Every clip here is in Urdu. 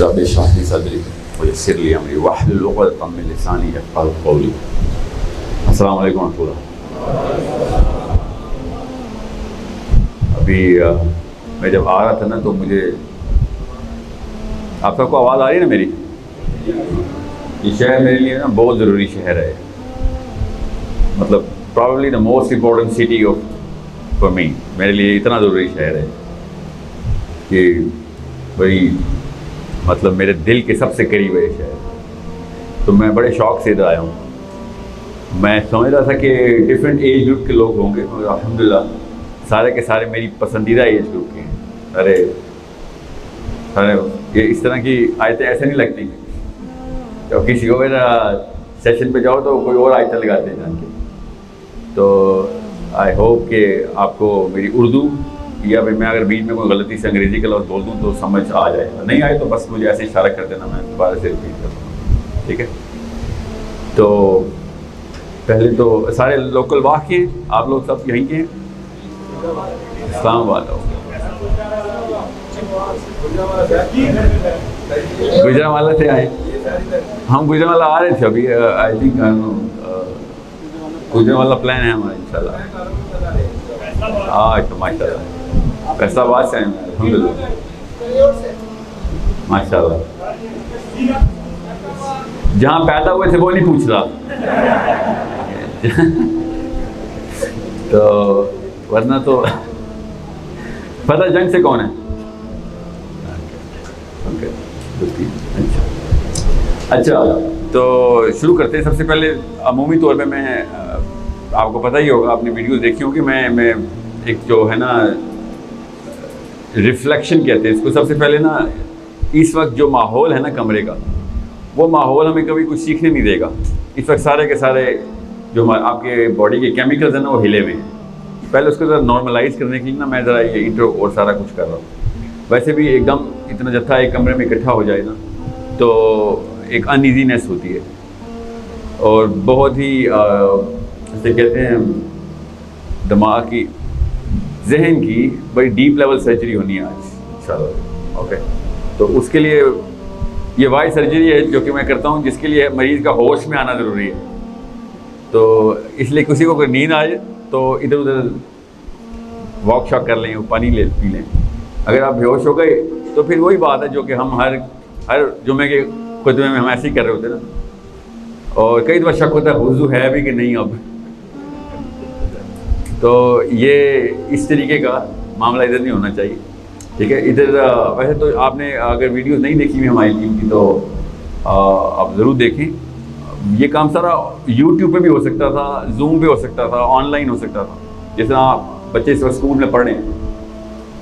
رب اشرح لي صدري ويسر لي امري واحلل عقدة من لساني يفقهوا قولي. السلام علیکم ورحمۃ اللہ. ابھی میں جب آ رہا تھا نا تو مجھے آپ سب کو آواز آ رہی ہے نا میری؟ یہ شہر میرے لیے نا بہت ضروری شہر ہے، مطلب probably the most important city of for me. میرے لیے اتنا ضروری شہر ہے کہ بھائی مطلب میرے دل کے سب سے قریب ہے یہ شہر. تو میں بڑے شوق سے ادھر آیا ہوں. میں سمجھ رہا تھا کہ ڈفرینٹ ایج گروپ کے لوگ ہوں گے، مگر الحمدللہ سارے کے سارے میری پسندیدہ ایج گروپ کے ہیں. ارے یہ اس طرح کی آیتیں ایسے نہیں لگتی تو کسی کو سیشن پہ جاؤ تو کوئی اور آیتیں لگاتے ہیں جان کے. تو آئی ہوپ کہ آپ کو میری اردو یا پھر میں اگر بیچ میں کوئی غلطی سے انگریزی کا لفظ بول دوں تو سمجھ آ جائے. نہیں آئے تو بس مجھے ایسے اشارہ کر دینا، میں دوبارہ سے ریپیٹ کرتا ہوں. ٹھیک ہے؟ تو پہلے تو سارے لوکل واقع ہیں، آپ لوگ سب یہیں کے ہیں؟ اسلام آباد ہو، گجرانوالہ سے آئے. ہم گجرانوالہ آ رہے تھے ابھی. آئی تھنک گجرانوالہ پلان ہے ہمارا انشاءاللہ. اچھا ماشاء اللہ. فیصل آباد سے آئے ہیں الحمد للہ ماشاء اللہ. جہاں پیدا ہوئے تھے وہ نہیں پوچھ رہا تو ورنہ تو پتہ جنگ سے کون ہے؟ اچھا تو شروع کرتے ہیں. سب سے پہلے عمومی طور پہ میں آپ کو پتہ ہی ہوگا، آپ نے ویڈیوز دیکھی ہوگی، میں ایک جو ہے نا ریفلیکشن کہتے ہیں اس کو. سب سے پہلے نا اس وقت جو ماحول ہے نا کمرے کا، وہ ماحول ہمیں کبھی کچھ سیکھنے نہیں دے گا. اس وقت سارے کے سارے جو آپ کے باڈی کے کیمیکلز ہیں نا وہ ہلے ہوئے ہیں. پہلے اس کو ذرا نارملائز کرنے کے لیے نا میں ذرا یہ انٹرو اور سارا کچھ کر رہا ہوں. ویسے بھی ایک دم اتنا جتھا ایک کمرے میں اکٹھا ہو جائے نا تو ایک ان ایزینیس ہوتی ہے اور بہت ہی جیسے کہتے ہیں دماغ کی ذہن کی بڑی ڈیپ لیول سرجری ہونی ہے آج انشاءاللہ. اوکے، تو اس کے لیے یہ وائی سرجری ہے جو کہ میں کرتا ہوں، جس کے لیے مریض کا ہوش میں آنا ضروری ہے. تو اس لیے کسی کو کوئی نیند آئے تو ادھر ادھر واک شاک کر لیں، پانی پی لیں. اگر آپ بے ہوش ہو گئے تو پھر وہی بات ہے جو کہ ہم ہر جمعے کے خطبے میں ہم ایسے ہی کر رہے ہوتے ہیں نا. اور کئی دفعہ شک ہوتا ہے وضو ہے بھی کہ نہیں اب. تو یہ اس طریقے کا معاملہ ادھر نہیں ہونا چاہیے. ٹھیک ہے؟ ادھر ویسے تو آپ نے اگر ویڈیوز نہیں دیکھی ہوئی ہماری ٹیم کی تو آپ ضرور دیکھیں. یہ کام سارا یوٹیوب پہ بھی ہو سکتا تھا، زوم پہ ہو سکتا تھا، آن لائن ہو سکتا تھا. جس طرح بچے اس وقت اسکول میں پڑھ رہے ہیں،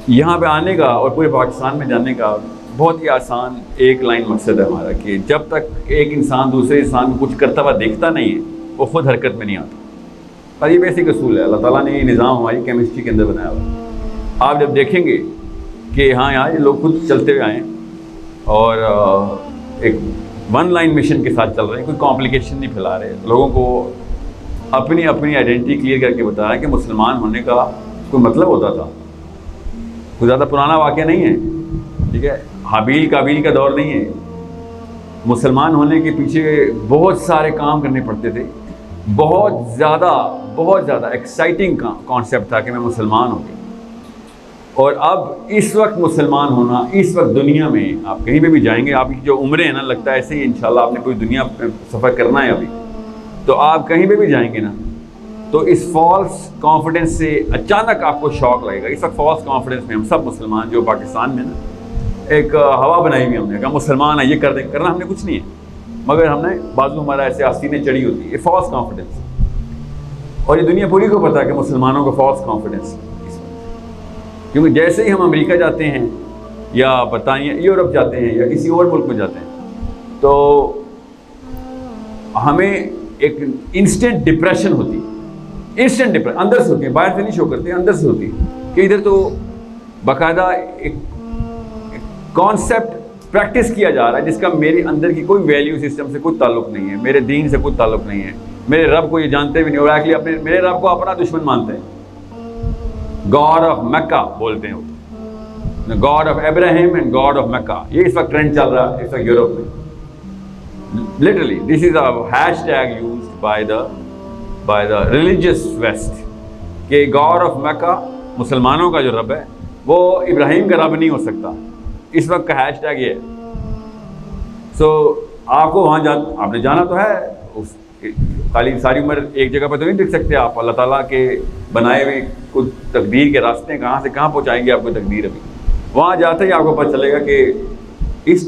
یہاں پہ آنے کا اور پورے پاکستان میں جانے کا بہت ہی آسان ایک لائن مقصد ہے ہمارا کہ جب تک ایک انسان دوسرے انسان کو کچھ کرتا ہوا دیکھتا نہیں ہے وہ خود حرکت میں نہیں آتا. اور یہ بیسک اصول ہے، اللہ تعالیٰ نے یہ نظام ہماری کیمسٹری کے اندر بنایا ہوا ہے. آپ جب دیکھیں گے کہ ہاں یہاں یہ لوگ خود چلتے ہوئے آئیں اور ایک ون لائن مشن کے ساتھ چل رہے ہیں، کوئی کمپلیکیشن نہیں پھیلا رہے، لوگوں کو اپنی آئیڈینٹی کلیئر کر کے بتا رہے ہیں کہ مسلمان ہونے کا کوئی مطلب ہوتا تھا. کوئی زیادہ پرانا واقعہ نہیں ہے. ٹھیک ہے؟ حابیل کابیل کا دور نہیں ہے. مسلمان ہونے کے پیچھے بہت سارے کام کرنے پڑتے تھے. بہت زیادہ ایکسائٹنگ کانسیپٹ تھا کہ میں مسلمان ہوں گا. اور اب اس وقت مسلمان ہونا، اس وقت دنیا میں آپ کہیں پہ بھی جائیں گے، آپ کی جو عمریں ہیں نا، لگتا ہے ایسے ہی انشاءاللہ آپ نے پوری دنیا میں سفر کرنا ہے ابھی، تو آپ کہیں پہ بھی جائیں گے نا تو اس فالس کانفیڈنس سے اچانک آپ کو شوق لگے گا. اس وقت فالس کانفیڈنس میں ہم سب مسلمان جو پاکستان میں نا ایک ہوا بنائی ہوئی ہم نے کہا مسلمان ہے، یہ کر دیں. کرنا ہم نے کچھ نہیں ہے، مگر ہم نے بازو ہمارا ایسے آستینیں چڑھی ہوتی ہے. یہ فالس کانفیڈنس، اور یہ دنیا پوری کو پتا ہے کہ مسلمانوں کو فالس کانفیڈنس. کیونکہ جیسے ہی ہم امریکہ جاتے ہیں یا برطانیہ یورپ جاتے ہیں یا کسی اور ملک میں جاتے ہیں تو ہمیں ایک انسٹنٹ ڈپریشن ہوتی ہے. انسٹنٹ ڈپریشن اندر سے ہوتی ہے، باہر سے نہیں شو کرتے، اندر سے ہوتی ہے کہ ادھر تو باقاعدہ ایک کانسیپٹ پریکٹس کیا جا رہا ہے جس کا میرے اندر کی کوئی ویلیو سسٹم سے کوئی تعلق نہیں ہے، میرے دین سے کوئی تعلق نہیں ہے، میرے رب کو یہ جانتے بھی نہیں، اور ایکچولی اپنے میرے رب کو اپنا دشمن مانتے ہیں. گاڈ آف مکہ بولتے ہیں وہ. God of Ibrahim and God of Makkah. یہ اس وقت ٹرینڈ چل رہا ہے اس وقت یورپ میں. Literally this is a hash tag used by the religious West کہ گاڈ آف مکہ مسلمانوں کا جو رب ہے وہ ابراہیم کا رب نہیں ہو سکتا. اس وقت کا ہیش ٹیگ یہ ہے. سو آپ کو وہاں آپ نے جانا تو ہے, خالی ساری عمر ایک جگہ پہ تو نہیں ٹک سکتے آپ. اللہ تعالیٰ کے بنائے ہوئے کچھ تقدیر کے راستے کہاں سے کہاں پہنچائیں گے آپ کو تقدیر. ابھی وہاں جاتے ہی آپ کو پتہ چلے گا کہ اس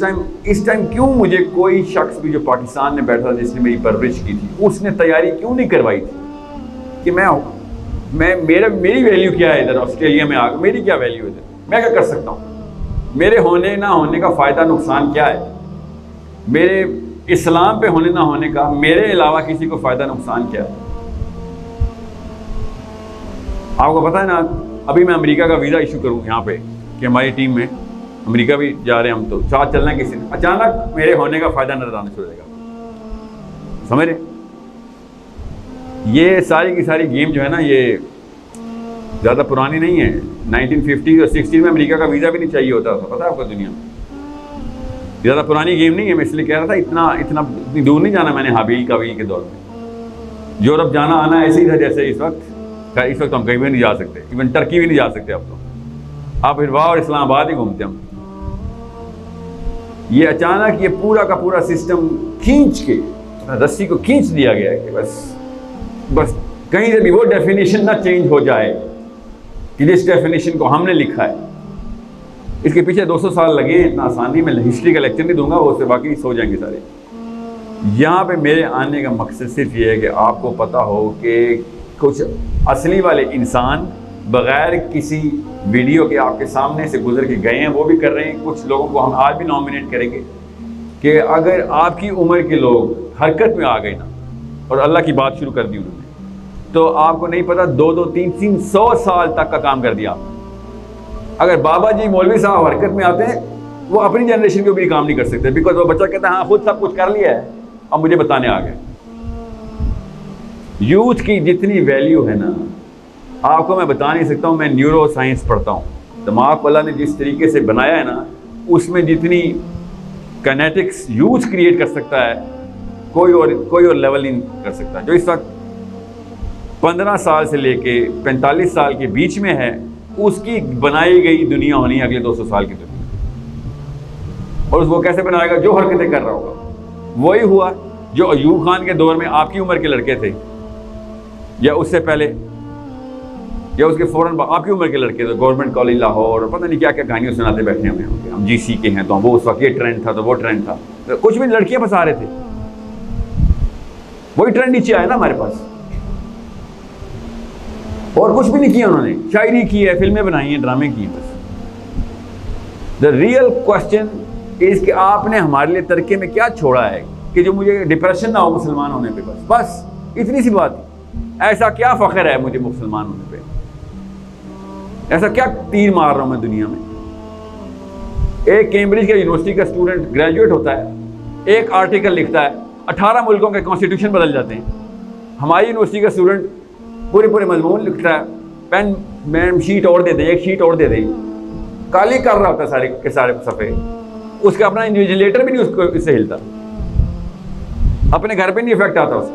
ٹائم کیوں مجھے کوئی شخص بھی جو پاکستان میں بیٹھا تھا جس نے میری پرورش کی تھی اس نے تیاری کیوں نہیں کروائی تھی کہ میری ویلیو کیا ہے ادھر آسٹریلیا میں آ کے, میری کیا ویلیو ہے ادھر, میں کیا کر سکتا ہوں, میرے ہونے نہ ہونے کا فائدہ نقصان کیا ہے, میرے اسلام پہ ہونے نہ ہونے کا میرے علاوہ کسی کو فائدہ نقصان کیا ہے. آپ کو پتہ ہے نا, ابھی میں امریکہ کا ویزا ایشو کروں یہاں پہ کہ ہماری ٹیم میں امریکہ بھی جا رہے ہیں ہم, تو ساتھ چلنا کسی نے, اچانک میرے ہونے کا فائدہ نظر آنا شروع ہو جائے گا. سمجھ رہے, یہ ساری کی ساری گیم جو ہے نا یہ زیادہ پرانی نہیں ہے. 1950 اور 60 میں امریکہ کا ویزا بھی نہیں چاہیے ہوتا تھا, پتہ ہے آپ کو دنیا میں. زیادہ پرانی گیم نہیں ہے. میں اس لیے کہہ رہا تھا اتنی دور نہیں جانا میں نے حابیل قابیل کے دور میں. یورپ جانا آنا ایسے ہی تھا جیسے اس وقت ہم کہیں بھی نہیں جا سکتے, ایون ٹرکی بھی نہیں جا سکتے اب تو. آپ اروا اور اسلام آباد ہی گھومتے ہم. یہ اچانک یہ پورا کا پورا سسٹم کھینچ کے رسی کو کھینچ دیا گیا ہے کہ بس کہیں سے بھی وہ ڈیفینیشن نہ چینج ہو جائے کہ جس ڈیفینیشن کو ہم نے لکھا ہے. اس کے پیچھے 200 سال لگے, اتنا آسانی میں ہسٹری کا لیکچر نہیں دوں گا, وہ سے باقی سو جائیں گے سارے. یہاں پہ میرے آنے کا مقصد صرف یہ ہے کہ آپ کو پتہ ہو کہ کچھ اصلی والے انسان بغیر کسی ویڈیو کے آپ کے سامنے سے گزر کے گئے ہیں, وہ بھی کر رہے ہیں. کچھ لوگوں کو ہم آج بھی نامنیٹ کریں گے کہ اگر آپ کی عمر کے لوگ حرکت میں آ گئے نا اور اللہ کی بات شروع کر دی انہوں نے, تو آپ کو نہیں پتا 200-300 سال تک کا کام کر دیا. اگر بابا جی مولوی صاحب حرکت میں آتے ہیں, وہ اپنی جنریشن کے بھی کام نہیں کر سکتے, بیکاز وہ بچہ کہتا ہے ہاں خود سب کچھ کر لیا ہے, اب مجھے بتانے آ گئے. یوتھ کی جتنی ویلیو ہے نا, آپ کو میں بتا نہیں سکتا ہوں. میں نیورو سائنس پڑھتا ہوں. دماغ کو اللہ نے جس طریقے سے بنایا ہے نا, اس میں جتنی کینیٹکس یوتھ کریٹ کر سکتا ہے کوئی اور لیول نہیں کر سکتا. جو اس وقت 15 سال سے لے کے 45 سال کے بیچ میں ہے, اس کی بنائی گئی دنیا ہونی ہے اگلے 200 سال کی دنیا. اور اس کو کیسے بنائے گا؟ جو حرکتیں کر رہا ہوگا. وہی ہوا جو ایوب خان کے دور میں آپ کی عمر کے لڑکے تھے, یا اس سے پہلے, یا اس کے فوراً آپ کی عمر کے لڑکے تھے. گورنمنٹ کالج لاہور, پتہ نہیں کیا کیا کہانیاں سناتے بیٹھے ہم جی سی کے ہیں, تو وہ اس وقت یہ ٹرینڈ تھا تو وہ ٹرینڈ تھا. کچھ بھی لڑکیاں بس آ رہے تھے, وہی ٹرینڈ نیچے آیا نا ہمارے پاس. اور کچھ بھی نہیں کیا انہوں نے. شاعری کی ہے, فلمیں بنائی ہیں, ڈرامے کی ہیں. بس دا ریئل کوشچن از کہ آپ نے ہمارے لیے ترکے میں کیا چھوڑا ہے کہ جو مجھے ڈپریشن نہ ہو مسلمان ہونے پہ. بس اتنی سی بات. ایسا کیا فخر ہے مجھے مسلمان ہونے پہ؟ ایسا کیا تیر مار رہا ہوں میں دنیا میں؟ ایک کیمبرج کا یونیورسٹی کا اسٹوڈنٹ گریجویٹ ہوتا ہے, ایک آرٹیکل لکھتا ہے, 18 ملکوں کے کانسٹیٹیوشن بدل جاتے ہیں. ہماری یونیورسٹی کا اسٹوڈنٹ پورے مضمون لکھتا ہے, پین میم شیٹ اور دے دے, ایک شیٹ اور دے دے, کالی کر رہا ہوتا ہے سارے کے سارے صفحے. اس کا اپنا انویجیلیٹر بھی نہیں اس سے ہلتا, اپنے گھر پہ نہیں افیکٹ آتا اس کا.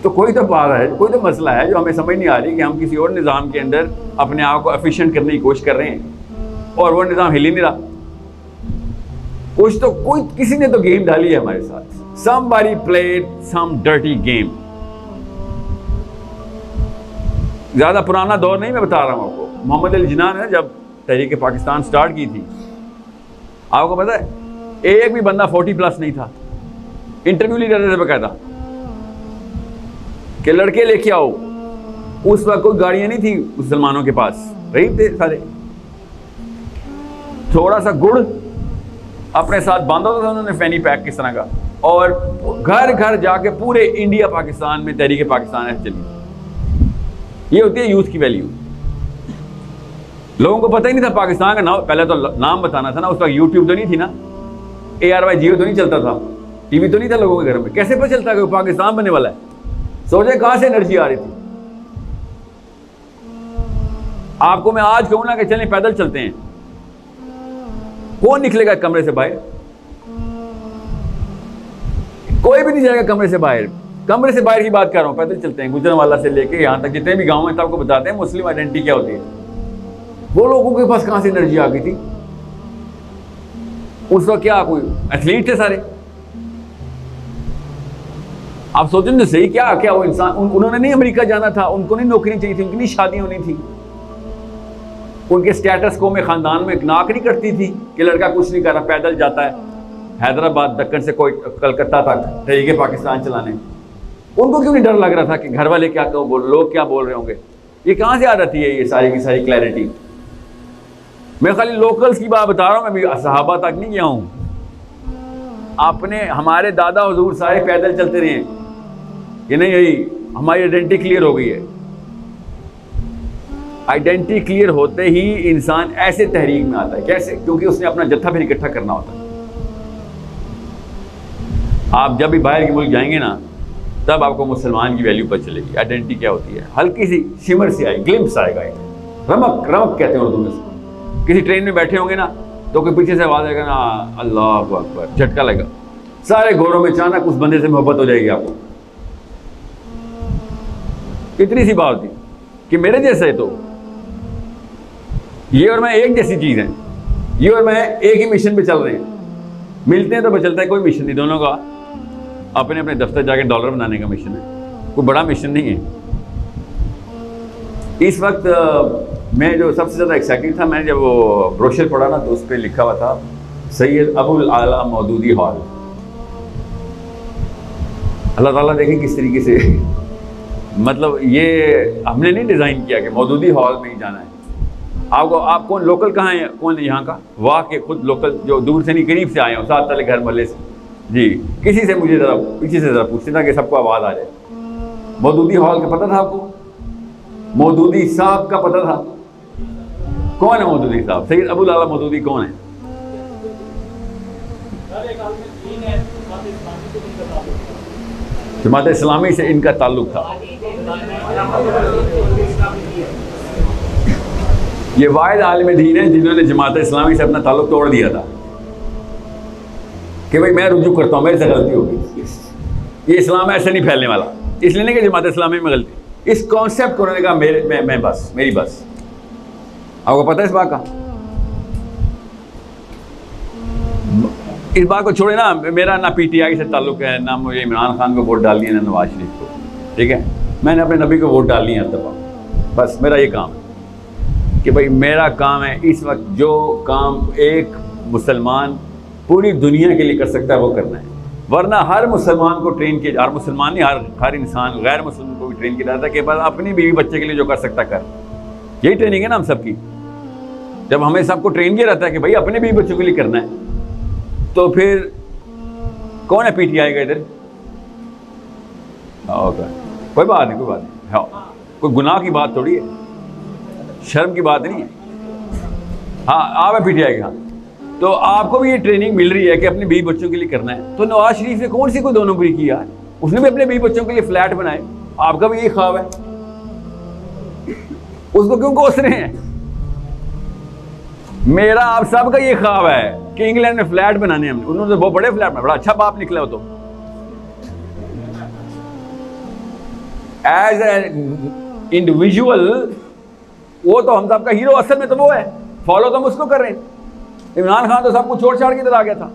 تو کوئی تو بات ہے, کوئی تو مسئلہ ہے جو ہمیں سمجھ نہیں آ رہی کہ ہم کسی اور نظام کے اندر اپنے آپ کو ایفیشینٹ کرنے کی کوشش کر رہے ہیں اور وہ نظام ہل ہی نہیں رہا. کسی نے تو گیم ڈالی ہے ہمارے ساتھ. Somebody played some dirty game. زیادہ پرانا دور نہیں میں بتا رہا ہوں آپ کو. محمد علی جناح نے جب تحریک پاکستان سٹارٹ کی تھی, آپ کو پتہ ہے ایک بھی بندہ 40+ نہیں تھا. انٹرویو لی جاتے تھے باقاعدہ کہ لڑکے لے کے آؤ. اس وقت کوئی گاڑیاں نہیں تھی مسلمانوں کے پاس, غریب تھے سارے. تھوڑا سا گڑ اپنے ساتھ باندھا ہوتا تھا انہوں نے, فینی پیک کس طرح کا, اور گھر گھر جا کے پورے انڈیا پاکستان میں تحریک پاکستان ایسے چلی. یہ ہوتی ہے یوتھ کی ویلیو. لوگوں کو پتہ ہی نہیں تھا پاکستان کا نام, پہلے تو نام بتانا تھا نا. اس وقت یوٹیوب تو نہیں تھی نا, ARY جیو تو نہیں چلتا تھا, ٹی وی تو نہیں تھا لوگوں کے گھر میں. کیسے پتہ چلتا کہ وہ پاکستان بننے والا ہے؟ سوچے کہاں سے انرجی آ رہی تھی. آپ کو میں آج کہوں نا کہ چلیں پیدل چلتے ہیں، کون نکلے گا کمرے سے باہر؟ کوئی بھی نہیں جائے گا کمرے سے باہر. کمرے سے باہر کی بات کر رہا ہوں، پیدل چلتے ہیں. گجرانوالہ سے لے کے یہاں تک جتنے بھی گاؤں ہیں سب کو بتاتے ہیں مسلم آئیڈینٹی کیا ہوتی ہے. وہ لوگوں کے پاس کہاں سے انرجی آ گئی تھی؟ اس وقت کیا کوئی ایتھلیٹ تھے سارے؟ آپ سوچیں تو صحیح، کیا وہ انسان، انہوں نے نہیں امریکہ جانا تھا، ان کو نہیں نوکری چاہیے تھی، ان کی نہیں شادی ہونی تھی، ان کے سٹیٹس کو میں خاندان میں ناک نہیں کرتی تھی کہ لڑکا کچھ نہیں کر رہا، پیدل جاتا ہے حیدرآباد دکن سے کوئی کلکتہ تک تحریک پاکستان چلانے. ان کو کیوں نہیں ڈر لگ رہا تھا کہ گھر والے کیا لوگ کیا بول رہے ہوں گے؟ یہ کہاں سے آ رہی ہے یہ ساری کی ساری کلیئرٹی؟ میں خالی لوکلز کی بات بتا رہا ہوں، میں بھی صحابہ تک نہیں گیا ہوں. اپنے ہمارے دادا حضور سارے پیدل چلتے رہے ہیں کہ نہیں یہی ہماری آئیڈینٹی کلیئر ہو گئی ہے. آئیڈینٹی کلیئر ہوتے ہی انسان ایسے تحریک میں آتا ہے. کیسے؟ کیونکہ اس نے اپنا جتھا پھر اکٹھا کرنا ہوتا ہے. آپ جب بھی باہر کے ملک جائیں گے نا تب آپ کو مسلمان کی ویلیو پتہ چلے گی، آئیڈینٹی کیا ہوتی ہے. ہلکی سی شمر سی آئے، گلمپس آئے گا، رمک کہتے ہیں اردو میں. کسی ٹرین میں بیٹھے ہوں گے نا تو کوئی پیچھے سے آواز آئے گا نا اللہ اکبر، جھٹکا لگا، سارے گھروں میں اچانک اس بندے سے محبت ہو جائے گی آپ کو. اتنی سی بات ہوتی کہ میرے جیسے تو یہ اور میں ایک جیسی چیز ہیں، یہ اور میں ایک ہی مشن پہ چل رہے ہیں. ملتے ہیں تو چلتا ہے، کوئی مشن نہیں، دونوں کا اپنے اپنے دفتر جا کے ڈالر بنانے کا مشن ہے، کوئی بڑا مشن نہیں ہے. اس وقت میں جو سب سے زیادہ ایکسائٹیڈ تھا، میں نے جب وہ بروشر پڑھا نا تو اس پہ لکھا ہوا تھا سید ابو الاعلیٰ مودودی ہال. اللہ تعالیٰ دیکھیں کس طریقے سے مطلب یہ ہم نے نہیں ڈیزائن کیا کہ مودودی ہال میں ہی جانا ہے. آپ کون لوکل کہاں ہیں؟ کون ہے یہاں کا؟ واہ کے خود لوکل جو دور سے نہیں قریب سے آئے ہوں، ساتھ والے گھر محلے سے. جی کسی سے مجھے ذرا پیچھے سے ذرا پوچھتے تھا کہ سب کو آواز آ جائے. مودودی ہال کا پتہ تھا آپ کو؟ مودودی صاحب کا پتہ تھا؟ کون ہے مودودی صاحب؟ سید ابو الاعلیٰ مودودی کون ہے؟ جماعت اسلامی سے ان کا تعلق تھا. یہ واحد عالم دین ہے جنہوں نے جماعت اسلامی سے اپنا تعلق توڑ دیا تھا کہ بھائی میں رجوع کرتا ہوں، میرے سے غلطی ہو گئی. یہ اسلام ایسے نہیں پھیلنے والا. اس لیے نہیں کہ جماعت اسلامی میں غلطی، اس کانسیپٹ کو انہوں نے کہا میں بس میری بس. آپ کو پتہ ہے اس بات کا؟ اس بات کو چھوڑے نا، میرا نہ پی ٹی آئی سے تعلق ہے، نہ مجھے عمران خان کو ووٹ ڈالنی ہے، نہ نواز شریف کو. ٹھیک ہے، میں نے اپنے نبی کو ووٹ ڈالنی ہے ہر دفعہ. بس میرا یہ کام ہے کہ بھائی میرا کام ہے اس وقت جو کام ایک مسلمان پوری دنیا کے لیے کر سکتا ہے وہ کرنا ہے. ورنہ ہر مسلمان کو ٹرین کیا، ہر مسلمان نہیں، ہر انسان غیر مسلم کو بھی ٹرین کیا جاتا ہے کہ بس اپنی بیوی بچے کے لیے جو کر سکتا کر. یہی ٹریننگ ہے نا ہم سب کی. جب ہمیں سب کو ٹرین کیا رہتا ہے کہ بھائی اپنے بیوی بچوں کے لیے کرنا ہے، تو پھر کون ہے پی ٹی آئی کا ادھر؟ کوئی بات نہیں، کوئی بات نہیں، کوئی گناہ کی بات تھوڑی ہے، شرم کی بات نہیں ہے. ہاں آپ ہے پی ٹی آئی کے. ہاں تو آپ کو بھی یہ ٹریننگ مل رہی ہے کہ اپنے بیوی بچوں کے لیے کرنا ہے. تو نواز شریف نے کون سی کوئی 2 نمبری کی یار؟ اس نے بھی اپنے بیوی بچوں کے لیے فلیٹ بنائے. آپ کا بھی یہی خواب ہے، اس کو کیوں کوس رہے ہیں؟ میرا آپ سب کا یہ خواب ہے کہ انگلینڈ میں فلیٹ بنانے ہیں. انہوں نے بہت بڑے فلیٹ بنا، بڑا اچھا باپ نکلا ہو. تو ایز اے انڈیویژول وہ تو ہم سب کا ہیرو اصل میں تو وہ ہے. فالو تو ہم اس کو کر رہے ہیں. عمران خان تو سب کچھ چھوڑ چھاڑ کے ادھر آ گیا تھا،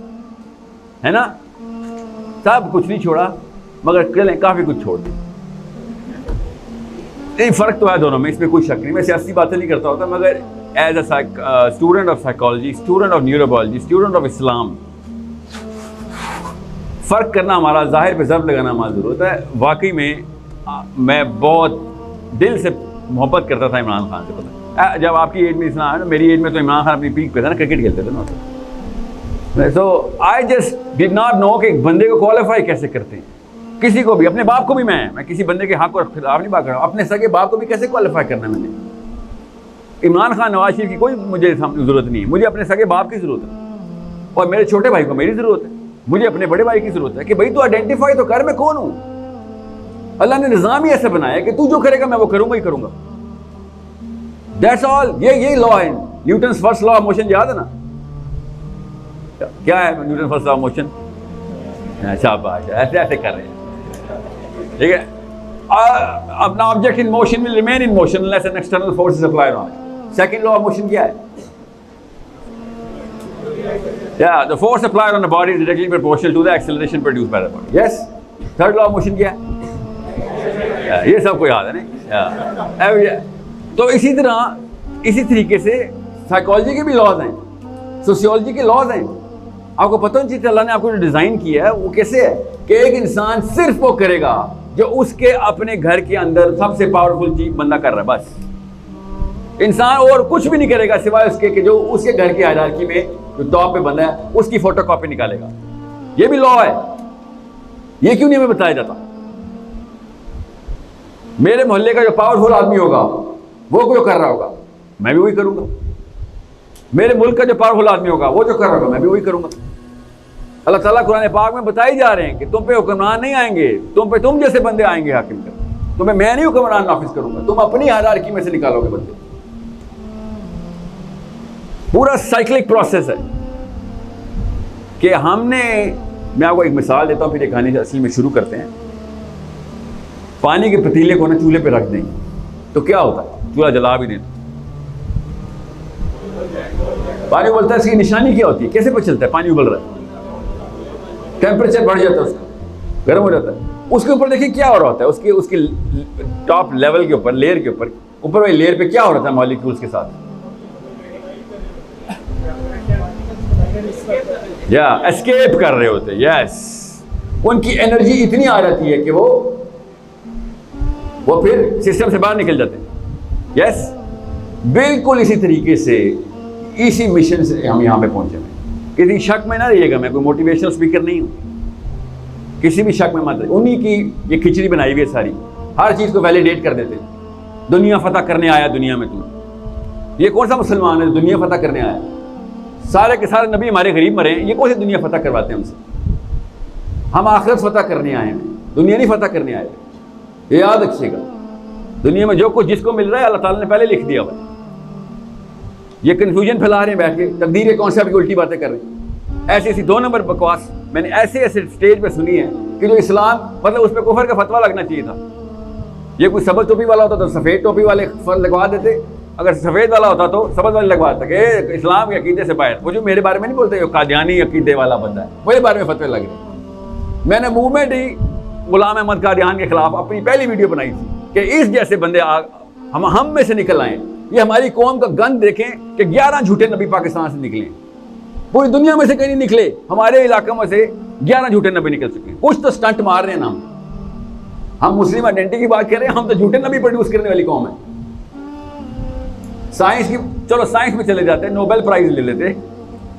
ہے نا؟ سب کچھ نہیں چھوڑا مگر کافی کچھ چھوڑ دیا. نہیں فرق تو ہے دونوں میں، اس میں کوئی شک نہیں. میں سیاسی باتیں نہیں کرتا ہوتا، مگر as a student of psychology, student of neurology, student of Islam, فرق کرنا ہمارا، ظاہر پہ ضرب لگانا ہمارا ضرورت ہے. واقعی میں بہت دل سے محبت کرتا تھا عمران خان سے. پتہ جب آپ کی ایج میں اتنا ہے نا، میری ایج میں تو عمران خان اپنی پیک پہ تھا نا، کرکٹ کھیلتے تھے نا. سو I just did not know کہ ایک بندے کو کوالیفائی کیسے کرتے ہیں. کسی کو بھی، اپنے باپ کو بھی، میں کسی بندے کے حق کو خلاف نہیں بات کر رہا ہوں، اپنے سگے باپ کو بھی کیسے کوالیفائی کرنا ہے میں نے. عمران خان نواز شریف کی کوئی مجھے ضرورت نہیں ہے، مجھے اپنے سگے باپ کی ضرورت ہے، اور میرے چھوٹے بھائی کو میری ضرورت ہے. مجھے اپنے بڑے بھائی کی ضرورت ہے کہ بھائی تو آئیڈینٹیفائی تو کر میں کون ہوں. اللہ نے نظام ہی ایسا بنایا کہ تو جو کرے گا میں وہ کروں گا ہی کروں گا. That's all. یہ لا ہے Newton's first law of motion, یاد ہے نا؟ کیا ہے Newton first law of motion? شاباش، ایسے ایسے کر رہے ہیں، ٹھیک ہے. اپنا object in motion will remain in motion unless an external force is applied on it. Second law of motion کیا ہے؟ Yeah, the force applied on the body is directly proportional to the acceleration produced by the body. Yes. Third law of motion کیا ہے؟ یہ سب کو یاد ہے نہیں؟ تو اسی طرح اسی طریقے سے سائیکالوجی کے بھی لاز ہیں، سوسیولوجی کے لاز ہیں. آپ کو پتہ نہیں چاہیے اللہ نے آپ کو جو ڈیزائن کیا ہے وہ کیسے ہے کہ ایک انسان صرف وہ کرے گا جو اس کے اپنے گھر کے اندر سب سے پاورفل چیز بندہ کر رہا ہے. بس انسان اور کچھ بھی نہیں کرے گا سوائے اس کے کہ جو اس کے گھر کی ہائرارکی میں جو ٹاپ پہ بندہ ہے اس کی فوٹو کاپی نکالے گا. یہ بھی لا ہے. یہ کیوں نہیں ہمیں بتایا جاتا؟ میرے محلے کا جو پاورفل آدمی ہوگا وہ جو کر رہا ہوگا میں بھی وہی کروں گا. میرے ملک کا جو پاورفل آدمی ہوگا وہ جو کر رہا ہوگا میں بھی وہی کروں گا. اللہ تعالیٰ قرآن پاک میں بتائی جا رہے ہیں کہ تم پہ حکمران نہیں آئیں گے، تم پہ تم جیسے بندے آئیں گے حاکم کر. تمہیں میں نہیں حکمران نافذ کروں گا، تم اپنی ہائرارکی میں سے نکالو گے بندے. پورا سائیکلک پروسیس ہے کہ ہم نے، میں آپ کو ایک مثال دیتا ہوں پھر یہ کہانی اصل میں شروع کرتے ہیں. پانی کے پتیلے کو نا چولہے پہ رکھ دیں تو کیا ہوتا ہے؟ چولہا جلا بھی دیں پانی ابلتا ہے. اس کی نشانی کیا ہوتی ہے؟ کیسے پتہ چلتا ہے پانی ابل رہا ہے؟ ٹیمپریچر بڑھ جاتا ہے، اس کا گرم ہو جاتا ہے. اس کے اوپر دیکھیں کیا ہو رہا ہوتا ہے، اس کی ٹاپ لیول کے اوپر، لیئر کے اوپر والی لیئر پہ کیا ہو رہا تھا مالیکیولز کے ساتھ؟ یا اسکیپ کر رہے ہوتے. یس، ان کی انرجی اتنی آ جاتی ہے کہ وہ پھر سسٹم سے باہر نکل جاتے ہیں. یس، بالکل اسی طریقے سے اسی مشن سے ہم یہاں پہ پہنچے ہیں. کسی شک میں نہ رہیے گا، میں کوئی موٹیویشنل اسپیکر نہیں ہوں، کسی بھی شک میں مت رہیے. انہی کی یہ کھچڑی بنائی ہوئی ہے ساری، ہر چیز کو ویلیڈیٹ کر دیتے. دنیا فتح کرنے آیا دنیا میں تو، یہ کون سا مسلمان ہے دنیا فتح کرنے آیا؟ سارے کے سارے نبی ہمارے غریب مرے ہیں، یہ کون سی دنیا فتح کرواتے ہیں ہم سے؟ ہم آخرت فتح کرنے آئے ہیں، دنیا نہیں فتح کرنے آئے. یہ یاد رکھیے گا، دنیا میں جو کچھ جس کو مل رہا ہے اللہ تعالیٰ نے پہلے لکھ دیا ہوا. یہ کنفیوژن پھیلا رہے ہیں بیٹھ کے، تقدیر کون سا بھی الٹی باتیں کر رہے ہیں. ایسی ایسی 2 نمبر بکواس میں نے ایسے اسٹیج پہ سنی ہے کہ جو اسلام مطلب اس پہ کفر کا فتویٰ لگنا چاہیے تھا. یہ کوئی سبز ٹوپی والا ہوتا تو سفید ٹوپی والے لگوا دیتے، اگر سفید والا ہوتا تو سبز والے لگوا دیتا کہ اسلام کے عقیدے سے باہر. وہ جو میرے بارے میں نہیں بولتے قادیانی عقیدے والا بندہ ہے، میرے بارے میں فتوے لگ رہے. میں نے موومنٹ ہی غلام احمد قادیان کے خلاف اپنی پہلی ویڈیو بنائی تھی کہ اس جیسے بندے ہم میں سے نکل آئیں. یہ ہماری قوم کا گند دیکھیں کہ 11 جھوٹے نبی پاکستان سے نکلے. پوری دنیا میں سے کہیں نہیں نکلے، ہمارے علاقوں میں سے 11 جھوٹے نبی نکل چکے ہیں. کچھ تو سٹنٹ مار رہے ہیں نا. ہم مسلم آئیڈینٹی کی بات کر رہے ہیں، ہم تو جھوٹے نبی پروڈیوس کرنے والی قوم ہے. سائنس کی، چلو سائنس میں چلے جاتے ہیں، نوبل پرائز لے لیتے،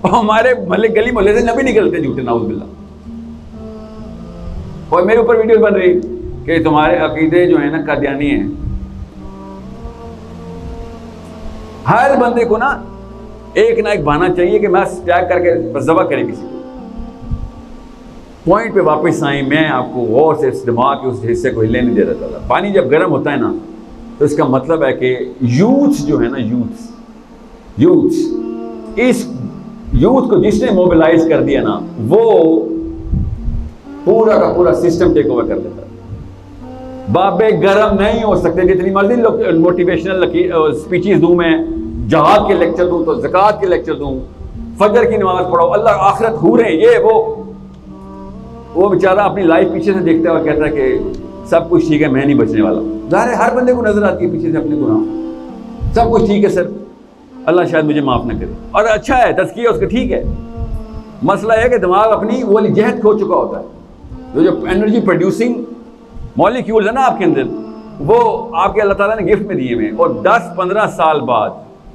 اور ہمارے محلے گلی محلے سے نبی نکلتے جھوٹے، نعوذ باللہ. اور میرے اوپر ویڈیو بن رہی کہ تمہارے عقیدے جو ہیں نا قادیانی ہیں. ہر بندے کو نا ایک نہ ایک بہانا چاہیے کہ میں ٹیگ کر کے بس ذبح کرے کسی کو. پوائنٹ پہ واپس آئیں. میں آپ کو غور سے اس دماغ کے اس حصے کو ہلنے نہیں دے رہا تھا. پانی جب گرم ہوتا ہے نا تو اس کا مطلب ہے کہ یوتھ جو ہے نا، یوتھ اس یوتھ کو جس نے موبلائز کر دیا نا وہ پورا کا پورا سسٹم ٹیک اوور کر دیتا ہے. بابے گرم نہیں ہو سکتے، جتنی مرضی موٹیویشنل اسپیچز دوں، میں جہاد کے لیکچر دوں تو زکوٰۃ کے لیکچر دوں، فجر کی نماز پڑھو، اللہ آخرت حوریں، یہ وہ بیچارہ اپنی لائف پیچھے سے دیکھتا ہے اور کہتا ہے کہ سب کچھ ٹھیک ہے، میں نہیں بچنے والا. ظاہر ہے ہر بندے کو نظر آتی ہے پیچھے سے اپنے گناہ، سب کچھ ٹھیک ہے سر، اللہ شاید مجھے معاف نہ کرے. اور اچھا ہے، تزکیہ اس کا ٹھیک ہے. مسئلہ ہے کہ دماغ اپنی وہ والی جہد کھو چکا ہوتا ہے. جو انرجی پروڈیوسنگ مالیکیولز ہے نا آپ کے اندر، وہ آپ کے اللہ تعالیٰ نے گفٹ میں دیے ہوئے. اور 10-15 سال بعد،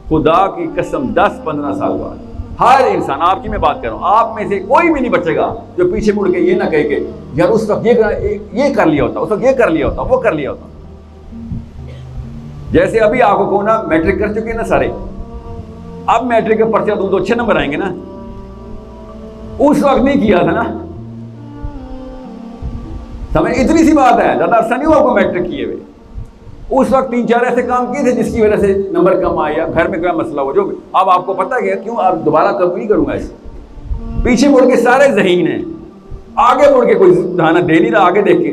خدا کی قسم 10-15 سال بعد ہر انسان، آپ کی میں بات کر رہا ہوں، آپ میں سے کوئی بھی نہیں بچے گا جو پیچھے مڑ کے یہ نہ کہے کہ یار اس وقت یہ کر لیا ہوتا، اس وقت یہ کر لیا ہوتا، وہ کر لیا ہوتا. جیسے ابھی آپ کو نا میٹرک کر چکے نا سارے، اب میٹرک کا پرچہ دوں تو اچھے نمبر آئیں گے نا. اس وقت نہیں کیا تھا نا، سمجھ، اتنی سی بات ہے. زیادہ عرصہ نہیں ہوا آپ کو میٹرک کیے ہوئے. اس وقت 3-4 ایسے کام کیے تھے جس کی وجہ سے نمبر کم آیا, گھر میں کوئی مسئلہ ہو جو بھی. اب آپ کو پتہ کیا کیوں, آپ دوبارہ کبھی نہیں کروں گا ایسے. پیچھے مڑ کے سارے ذہین ہیں, آگے مڑ کے کوئی دھیان دے نہیں رہا, آگے دیکھ کے.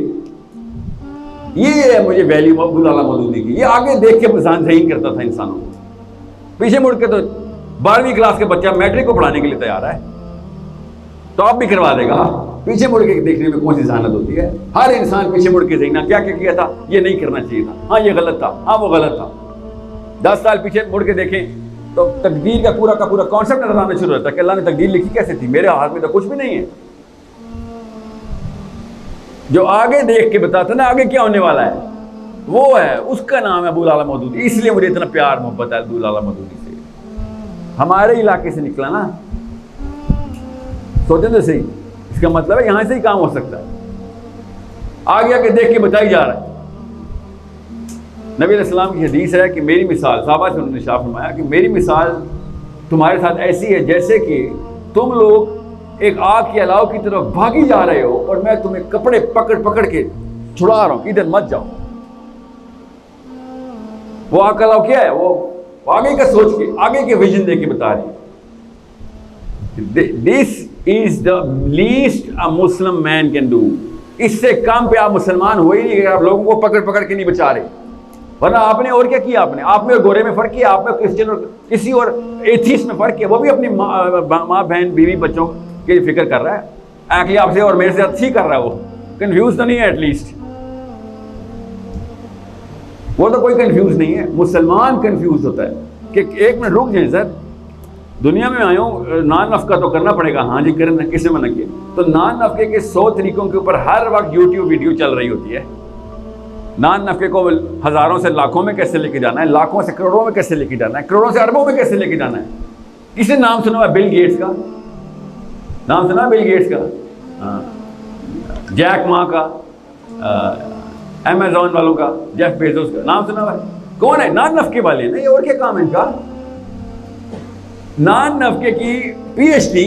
یہ ہے مجھے ویلیو ابوالعلا مودودی کی, یہ آگے دیکھ کے ذہین کرتا تھا انسانوں کو. پیچھے مڑ کے تو 12ویں کلاس کے بچہ میٹرک کو پڑھانے کے لیے تیار ہے, تو آپ بھی کروا دے گا. پیچھے مڑ کے دیکھنے میں کون سی ذہانت ہوتی ہے. ہر انسان پیچھے مڑ کے دیکھنا کیا کیا تھا, یہ نہیں کرنا چاہیے تھا, ہاں یہ غلط تھا, ہاں وہ غلط تھا. 10 سال پیچھے مڑ کے دیکھیں تو تقدیر کا پورا کانسیپٹ نظر آنا شروع ہوتا ہے کہ اللہ نے تقدیر لکھی کیسے تھی, میرے ہاتھ میں تو کچھ بھی نہیں ہے. جو آگے دیکھ کے بتاتا نا آگے کیا ہونے والا ہے, وہ ہے, اس کا نام ہے ابوالعلا مودودی. اس لیے مجھے اتنا پیار محبت ہے ابوالعلا مودودی سے. ہمارے علاقے سے نکلا نا, سوچیں تو صحیح, اس کا مطلب ہے یہاں سے ہی کام ہو سکتا ہے. آگے آگے دیکھ کے بتائی جا رہا ہے. نبی علیہ السلام کی حدیث ہے کہ میری مثال, صحابہ سے انہوں نے ارشاد فرمایا کہ میری مثال تمہارے ساتھ ایسی ہے جیسے کہ تم لوگ ایک آگ کے الاؤ کی طرف بھاگی جا رہے ہو اور میں تمہیں کپڑے پکڑ کے چھڑا رہا ہوں کہ ادھر مت جاؤ. وہ آگ کا الاؤ کیا ہے, وہ آگے کا سوچ کے آگے کے ویژن دے کے بتا رہی ہے. This is the least a Muslim man can do. اس سے کم پہ آپ مسلمان ہو ہی نہیں کہ آپ لوگوں کو پکڑ کے نہیں بچا رہے. ورنہ آپ نے اور کیا کیا, آپ میں اور گورے میں فرق کیا, آپ میں کرسچن اور کسی اور ایتھیسٹ میں فرق کیا. وہ بھی اپنی ماں بہن بیوی بچوں کی فکر کر رہا ہے. ایکچولی آپ سے اور میرے سے اچھی کر رہا ہے, وہ کنفیوز تو نہیں ہے ایٹ لیسٹ. وہ تو کوئی کنفیوز نہیں ہے. مسلمان کنفیوز ہوتا ہے کہ ایک منٹ رک جائیں سر, دنیا میں آئے ہوں, نان نفقہ تو کرنا پڑے گا. ہاں جی کریں, کس نے منع کیا. تو نان نفقے کے 100 طریقوں کے اوپر ہر وقت یوٹیوب ویڈیو چل رہی ہوتی ہے. نان نفقے کو ہزاروں سے لاکھوں میں کیسے لے کے جانا ہے, لاکھوں سے کروڑوں میں کیسے لے کے جانا ہے, کروڑوں سے اربوں میں کیسے لے کے جانا ہے. کسی نے نام سنا ہوا بل گیٹس کا, نام سنا بل گیٹس کا, جیک ما کا, امیزون والوں کا, جیف بیزوس کا نام سنا ہوا ہے. کون ہے؟ نان نفقے والے. نہیں اور کیا کام ہے ان کا. نان نفقے کی PhD